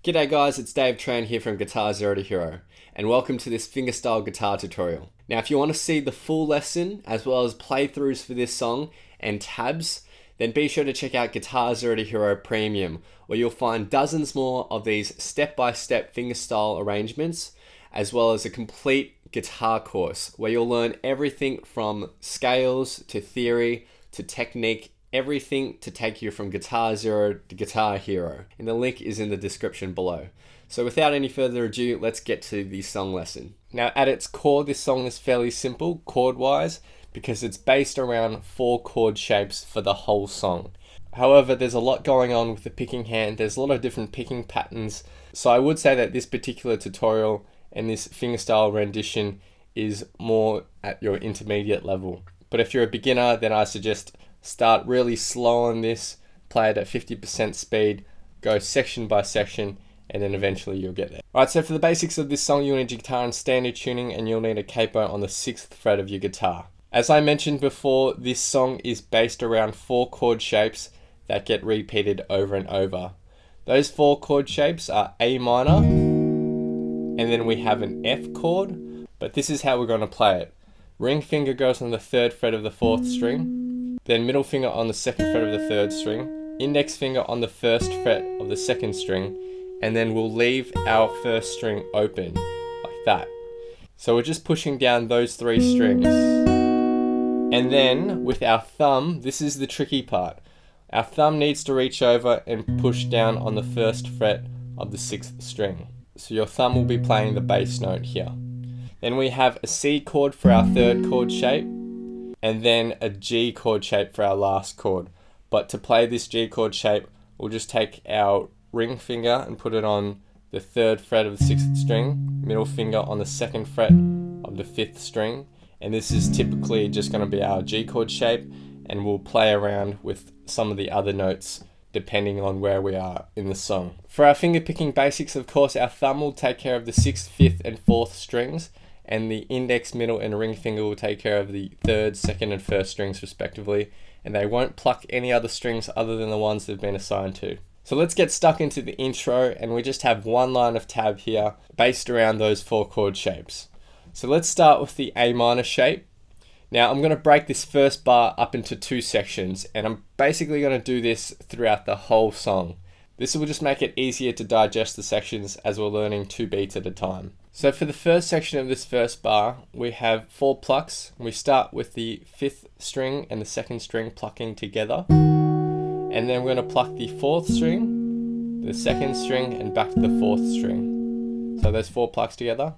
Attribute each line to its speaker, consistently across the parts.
Speaker 1: G'day guys, it's Dave Tran here from Guitar Zero to Hero, and welcome to this fingerstyle guitar tutorial. Now if you want to see the full lesson, as well as playthroughs for this song and tabs, then be sure to check out Guitar Zero to Hero Premium, where you'll find dozens more of these step-by-step fingerstyle arrangements, as well as a complete guitar course, where you'll learn everything from scales to theory to technique, everything to take you from Guitar Zero to Guitar Hero. And the link is in the description below. So without any further ado, let's get to the song lesson. Now at its core, this song is fairly simple chord-wise, because it's based around 4 chord shapes for the whole song. However, there's a lot going on with the picking hand. There's a lot of different picking patterns. So I would say that this particular tutorial and this fingerstyle rendition is more at your intermediate level. But if you're a beginner, then I suggest start really slow on this, play it at 50% speed, go section by section, and then eventually you'll get there. Alright, so for the basics of this song, you'll need your guitar in standard tuning and you'll need a capo on the 6th fret of your guitar. As I mentioned before, this song is based around 4 chord shapes that get repeated over and over. Those 4 chord shapes are A minor, and then we have an F chord, but this is how we're going to play it. Ring finger goes on the 3rd fret of the 4th string, then middle finger on the 2nd fret of the 3rd string, index finger on the 1st fret of the 2nd string, and then we'll leave our 1st string open, like that. So we're just pushing down those 3 strings. And then with our thumb, this is the tricky part. Our thumb needs to reach over and push down on the 1st fret of the 6th string. So your thumb will be playing the bass note here. Then we have a C chord for our 3rd chord shape, and then a G chord shape for our last chord. But to play this G chord shape, we'll just take our ring finger and put it on the 3rd fret of the 6th string, middle finger on the 2nd fret of the 5th string, and this is typically just going to be our G chord shape, and we'll play around with some of the other notes depending on where we are in the song. For our finger picking basics, of course, our thumb will take care of the 6th, 5th and 4th strings, and the index, middle and ring finger will take care of the 3rd, 2nd and 1st strings respectively, and they won't pluck any other strings other than the ones they've been assigned to. So let's get stuck into the intro, and we just have one line of tab here based around those 4 chord shapes. So let's start with the A minor shape. Now I'm going to break this first bar up into 2 sections, and I'm basically going to do this throughout the whole song. This will just make it easier to digest the sections as we're learning 2 beats at a time. So for the first section of this first bar, we have 4 plucks. We start with the 5th string and the 2nd string plucking together. And then we're going to pluck the 4th string, the 2nd string, and back to the 4th string. So those 4 plucks together.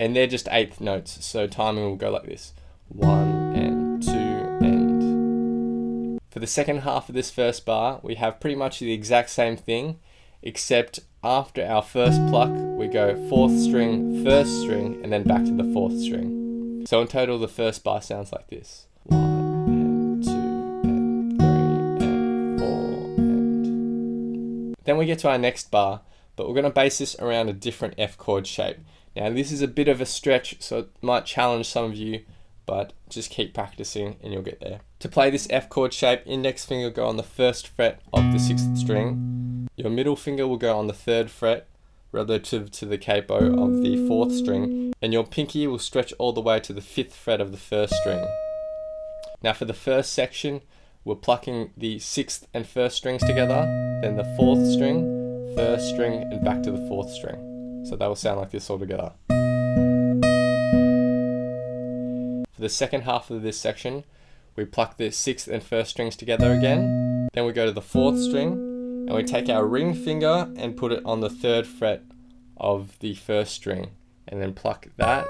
Speaker 1: And they're just 8th notes, so timing will go like this. 1 and 2 and... For the second half of this first bar, we have pretty much the exact same thing, except after our first pluck, we go 4th string, 1st string, and then back to the 4th string. So in total, the first bar sounds like this. 1 and 2 and 3 and 4 and... Then we get to our next bar, but we're going to base this around a different F chord shape. Now this is a bit of a stretch, so it might challenge some of you, but just keep practicing and you'll get there. To play this F chord shape, index finger will go on the 1st fret of the 6th string. Your middle finger will go on the 3rd fret relative to the capo of the 4th string, and your pinky will stretch all the way to the 5th fret of the 1st string. Now for the first section, we're plucking the 6th and 1st strings together, then the 4th string, 1st string, and back to the 4th string. So that will sound like this all together. For the second half of this section, we pluck the 6th and 1st strings together again. Then we go to the 4th string, and we take our ring finger and put it on the 3rd fret of the 1st string, and then pluck that,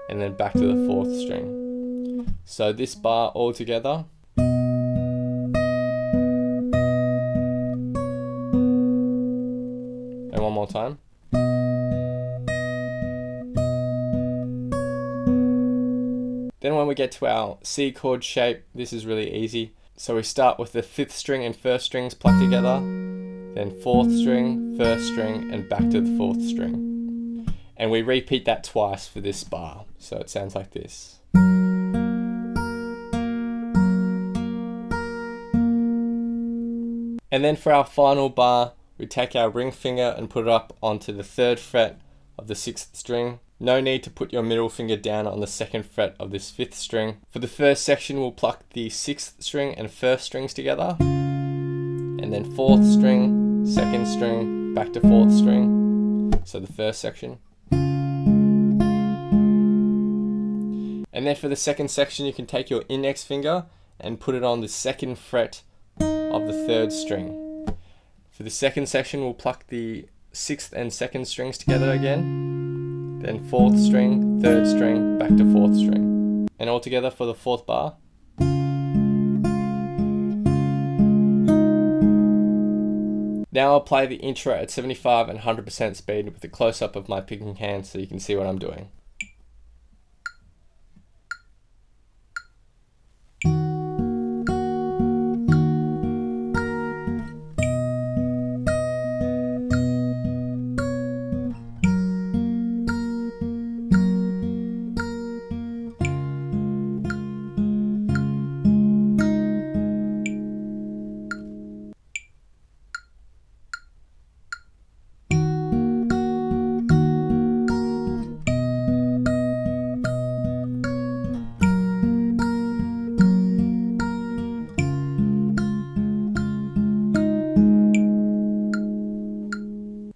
Speaker 1: and then back to the 4th string. So this bar all together. And one more time. Then when we get to our C chord shape, this is really easy. So we start with the 5th string and 1st strings plucked together, then 4th string, 1st string, and back to the 4th string. And we repeat that twice for this bar. So it sounds like this. And then for our final bar, we take our ring finger and put it up onto the 3rd fret of the 6th string. No need to put your middle finger down on the 2nd fret of this 5th string. For the first section, we'll pluck the 6th string and 1st strings together, and then 4th string, 2nd string, back to 4th string. So the first section. And then for the second section, you can take your index finger and put it on the 2nd fret of the 3rd string. For the second section, we'll pluck the 6th and 2nd strings together again, then 4th string, 3rd string, back to 4th string. And all together for the 4th bar. Now I'll play the intro at 75 and 100% speed with a close-up of my picking hand so you can see what I'm doing.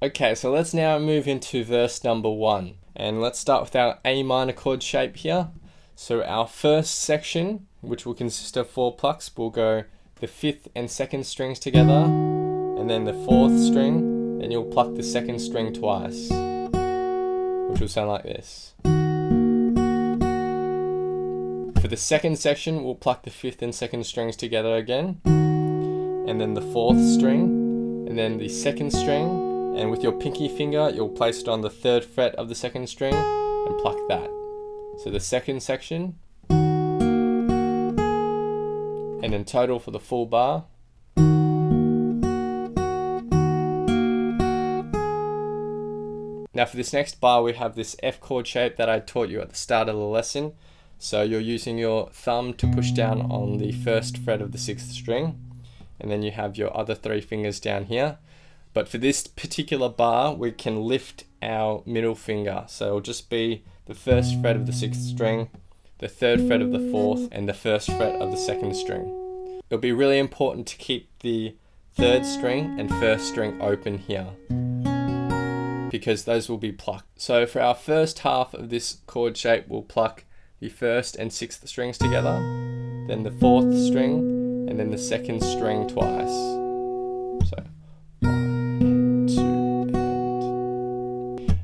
Speaker 1: Okay, so let's now move into verse number 1. And let's start with our A minor chord shape here. So our first section, which will consist of 4 plucks, will go the 5th and 2nd strings together, and then the 4th string, then you'll pluck the 2nd string twice, which will sound like this. For the second section, we'll pluck the 5th and 2nd strings together again, and then the 4th string, and then the 2nd string, and with your pinky finger, you'll place it on the 3rd fret of the 2nd string and pluck that. So the second section, and in total for the full bar. Now for this next bar, we have this F chord shape that I taught you at the start of the lesson. So you're using your thumb to push down on the 1st fret of the 6th string, and then you have your other 3 fingers down here. But for this particular bar, we can lift our middle finger. So it'll just be the 1st fret of the 6th string, the 3rd fret of the 4th, and the 1st fret of the 2nd string. It'll be really important to keep the 3rd string and 1st string open here, because those will be plucked. So for our first half of this chord shape, we'll pluck the 1st and 6th strings together, then the 4th string, and then the 2nd string twice. So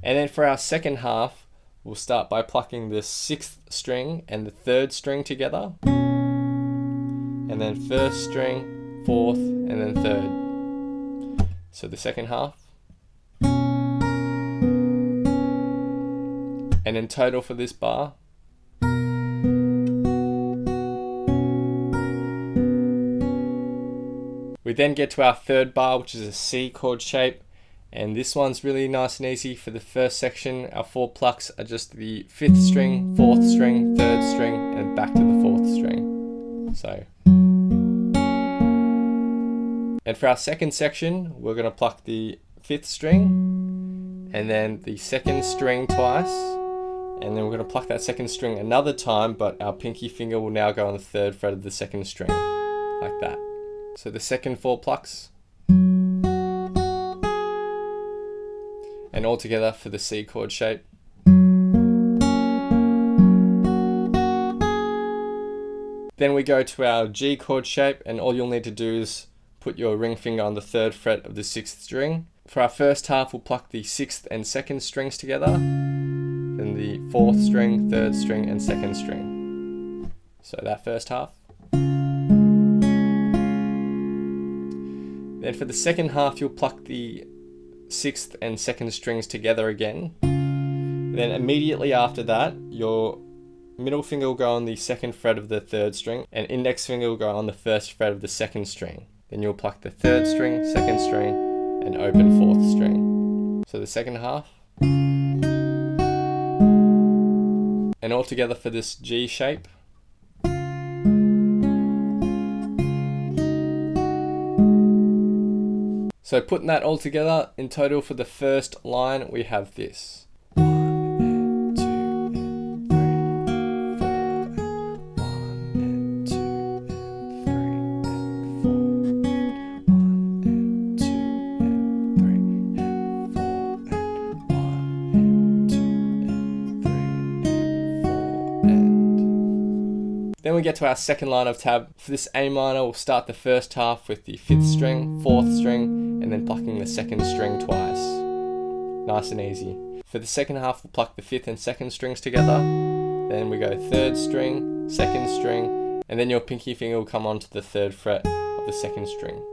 Speaker 1: and then for our second half, we'll start by plucking the 6th string and the 3rd string together, and then 1st string, 4th, and then 3rd. So the second half. And in total for this bar. We then get to our 3rd bar, which is a C chord shape. And this one's really nice and easy. For the first section, our 4 plucks are just the 5th string, 4th string, 3rd string, and back to the 4th string. So. And for our second section, we're going to pluck the 5th string, and then the 2nd string twice, and then we're going to pluck that 2nd string another time, but our pinky finger will now go on the 3rd fret of the 2nd string, like that. So the second 4 plucks. And all together for the C chord shape. Then we go to our G chord shape, and all you'll need to do is put your ring finger on the 3rd fret of the 6th string. For our first half, we'll pluck the 6th and 2nd strings together, then the 4th string, 3rd string, and 2nd string. So that first half. Then for the second half, you'll pluck the 6th and 2nd strings together again. Then immediately after that, your middle finger will go on the 2nd fret of the 3rd string, and index finger will go on the 1st fret of the 2nd string. Then you'll pluck the 3rd string, 2nd string, and open 4th string. So the second half. And all together for this G shape. So putting that all together, in total for the first line, we have this. Then we get to our second line of tab. For this A minor, we'll start the first half with the 5th string, 4th string, and then plucking the 2nd string twice. Nice and easy. For the second half, we'll pluck the 5th and 2nd strings together. Then we go 3rd string, 2nd string, and then your pinky finger will come onto the 3rd fret of the 2nd string.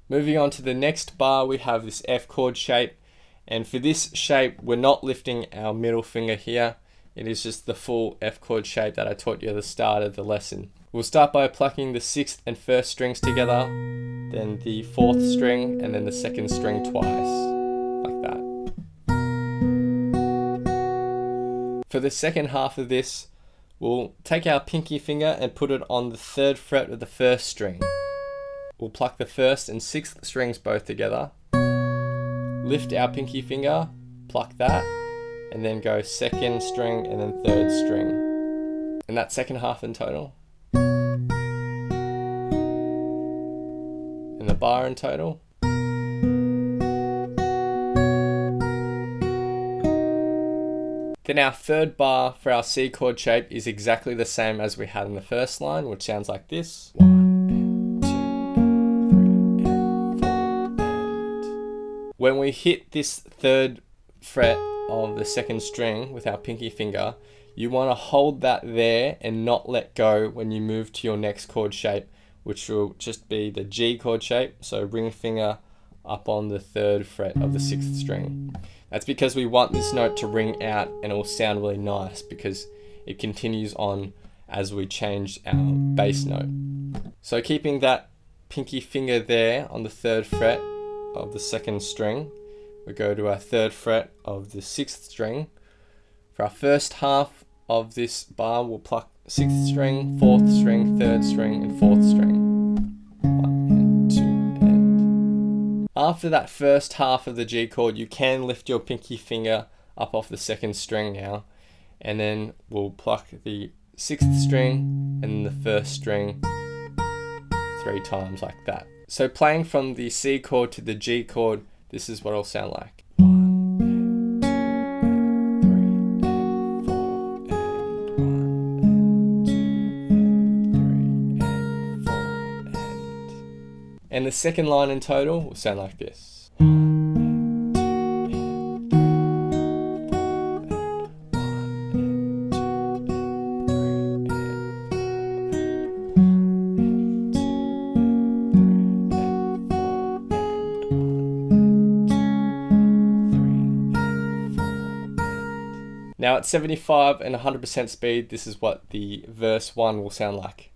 Speaker 1: Moving on to the next bar, we have this F chord shape. And for this shape, we're not lifting our middle finger here. It is just the full F chord shape that I taught you at the start of the lesson. We'll start by plucking the 6th and 1st strings together, then the 4th string, and then the 2nd string twice, like that. For the second half of this, we'll take our pinky finger and put it on the 3rd fret of the 1st string. We'll pluck the 1st and 6th strings both together. Lift our pinky finger, pluck that, and then go 2nd string and then 3rd string. And that's second half in total. And the bar in total. Then our third bar for our C chord shape is exactly the same as we had in the first line, which sounds like this. 1 and 2 and 3 and 4 and... When we hit this 3rd fret of the 2nd string with our pinky finger, you want to hold that there and not let go when you move to your next chord shape, which will just be the G chord shape. So ring finger up on the 3rd fret of the 6th string. That's because we want this note to ring out and it will sound really nice because it continues on as we change our bass note. So keeping that pinky finger there on the 3rd fret of the 2nd string, we go to our 3rd fret of the 6th string. For our first half of this bar, we'll pluck 6th string, 4th string, 3rd string, and 4th string. 1 and 2 and... After that first half of the G chord, you can lift your pinky finger up off the 2nd string now, and then we'll pluck the 6th string and the 1st string 3 times like that. So playing from the C chord to the G chord, this is what it'll sound like. 1 and 2 and 3 and 4 and 1 and 2 and 3 and 4 and... And the second line in total will sound like this. 1 and 2 and 3 and 4 and 1 and 2 and 3 and 4 and 2 and 3 and 4 and 1 and 2 and 3 and 4 and... Now at 75 and 100% speed, this is what the verse 1 will sound like.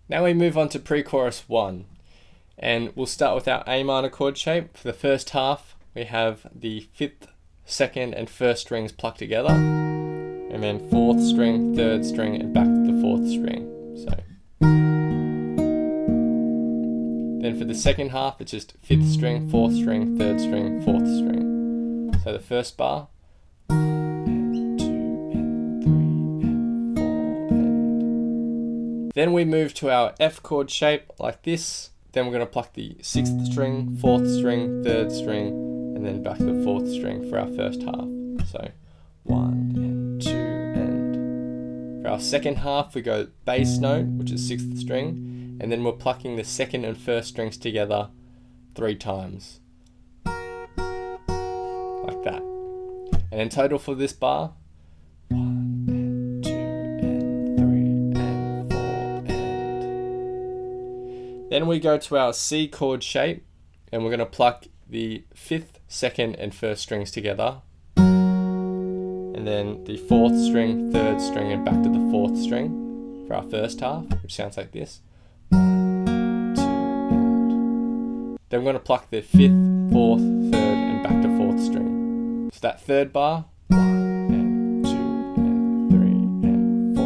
Speaker 1: Now we move on to pre-chorus 1, and we'll start with our A minor chord shape. For the first half, we have the 5th, 2nd, and 1st strings plucked together, and then 4th string, 3rd string, and back to the 4th string. So, then for for the second half, it's just 5th string, 4th string, 3rd string, 4th string. So the first bar, 1 and 2 and 3 and 4 and. Then we move to our F chord shape like this. Then we're going to pluck the 6th string, 4th string, 3rd string, and then back to the 4th string for our first half. So 1 and 2 and. For our second half, we go bass note, which is 6th string, and then we're plucking the 2nd and 1st strings together 3 times. Like that. And in total for this bar, 1 and 2 and 3 and 4 and. Then we go to our C chord shape, and we're going to pluck the 5th, 2nd, and 1st strings together. And then the 4th string, 3rd string, and back to the 4th string for our first half, which sounds like this. 1, 2, and. Then we're going to pluck the 5th, 4th, 3rd, and back to 4th string. So that third bar, 1 and 2 and 3 and 4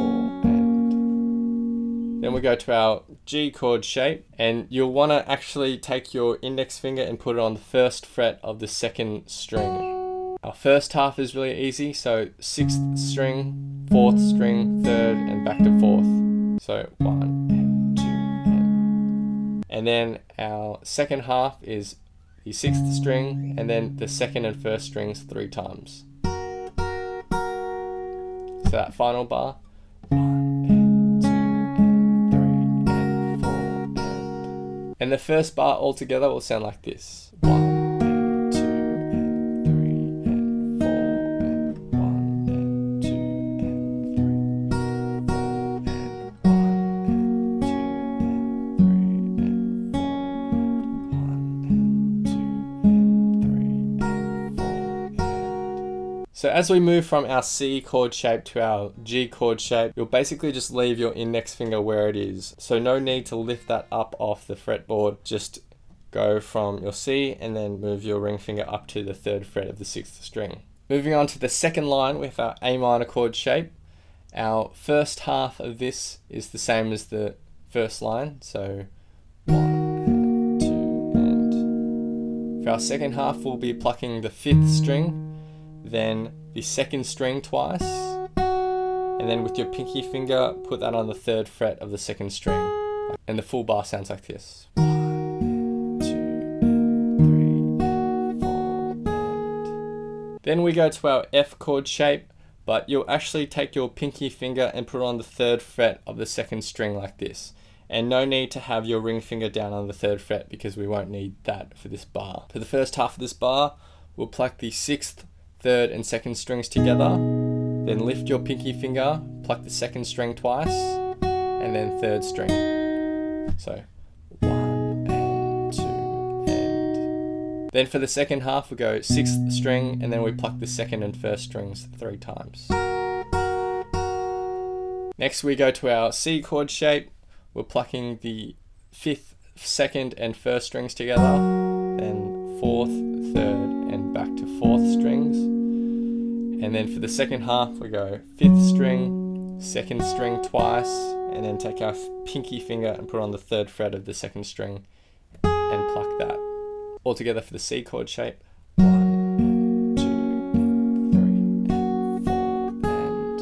Speaker 1: and. Then we go to our G chord shape, and you'll want to actually take your index finger and put it on the 1st fret of the 2nd string. Our first half is really easy, so 6th string, 4th string, 3rd, and back to 4th. So 1 and 2 and. And then our second half is the 6th string, and then the 2nd and 1st strings 3 times. So that final bar, 1 and 2 and 3 and 4 and. And the first bar altogether will sound like this. 1 and 2 and 3 and 4 and 1 and 2 and 3 and 4 and 1 and 2 and 3 and 4 and 1 and 2 and 3 and 4 and. So as we move from our C chord shape to our G chord shape, you'll basically just leave your index finger where it is. So no need to lift that up off the fretboard. Just go from your C and then move your ring finger up to the 3rd fret of the 6th string. Moving on to the second line with our A minor chord shape. Our first half of this is the same as the first line. So 1 and 2 and. For our second half, we'll be plucking the 5th string, then the 2nd string twice, and then with your pinky finger, put that on the 3rd fret of the 2nd string. And the full bar sounds like this. 1 and 2 and 3 and 4 and. Then we go to our F chord shape, but you'll actually take your pinky finger and put it on the 3rd fret of the 2nd string like this. And no need to have your ring finger down on the 3rd fret because we won't need that for this bar. For the first half of this bar, we'll pluck the 6th, 3rd, and 2nd strings together, then lift your pinky finger, pluck the 2nd string twice, and then 3rd string. So 1 and 2 and. Then for the second half, we go 6th string, and then we pluck the 2nd and 1st strings 3 times. Next we go to our C chord shape. We're plucking the 5th, 2nd, and 1st strings together, then 4th, 3rd, and back to 4th strings. And then for the second half, we go 5th string, 2nd string twice, and then take our pinky finger and put on the 3rd fret of the 2nd string and pluck that. All together for the C chord shape. 1 and 2 and 3 and 4 and.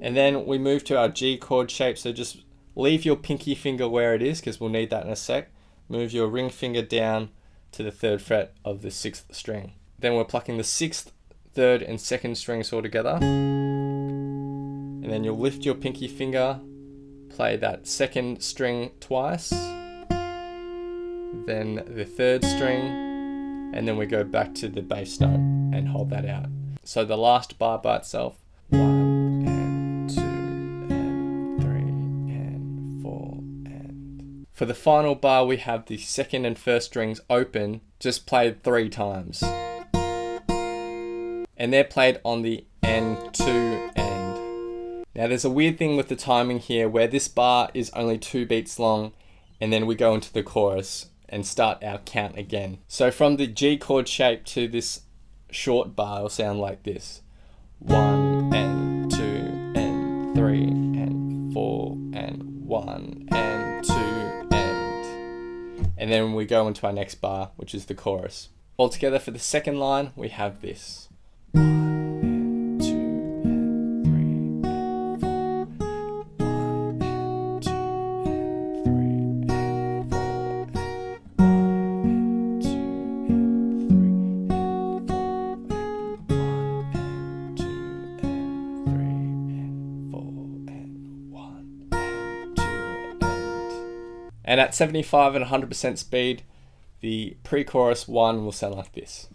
Speaker 1: And then we move to our G chord shape, so just leave your pinky finger where it is because we'll need that in a sec. Move your ring finger down to the 3rd fret of the 6th string. Then we're plucking the 6th, 3rd, and 2nd strings all together. And then you'll lift your pinky finger, play that 2nd string twice, then the 3rd string, and then we go back to the bass note and hold that out. So the last bar by itself, 1 and 2 and 3 and 4 and. For the final bar, we have the 2nd and 1st strings open, just played 3 times. And they're played on the N2 end. Now there's a weird thing with the timing here where this bar is only 2 beats long, and then we go into the chorus and start our count again. So from the G chord shape to this short bar, it'll sound like this. 1 and 2 and 3 and 4 and 1 and 2 and.
Speaker 2: and then we go into our next bar, which is the chorus. Altogether for the second line, we have this. 1 and 2 and 3 and 4. 1 and 2 and 3 and 4. 1 and 2 and 3 and 4. 1 and 2 and 3 and 4 and 1 and 2 and at 75 and 100% speed, the pre-chorus 1 will sound like this.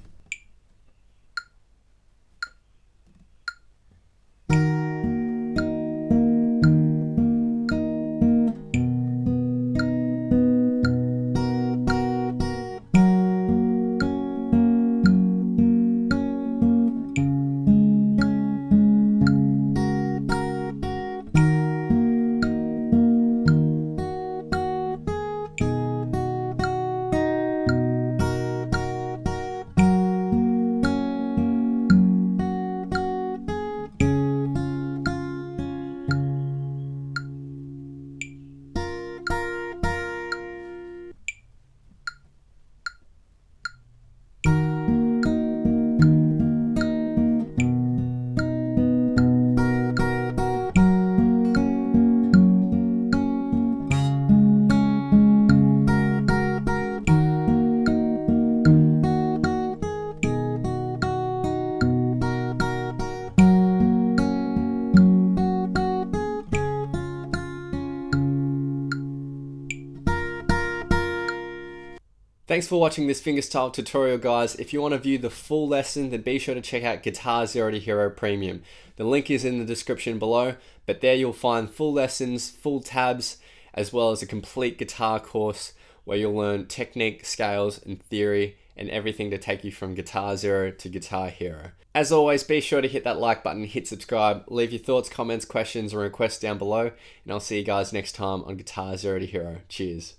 Speaker 1: Thanks for watching this fingerstyle tutorial, guys. If you want to view the full lesson, then be sure to check out Guitar Zero to Hero Premium. The link is in the description below, but there you'll find full lessons, full tabs, as well as a complete guitar course where you'll learn technique, scales, and theory, and everything to take you from Guitar Zero to Guitar Hero. As always, be sure to hit that like button, hit subscribe, leave your thoughts, comments, questions, or requests down below, and I'll see you guys next time on Guitar Zero to Hero. Cheers.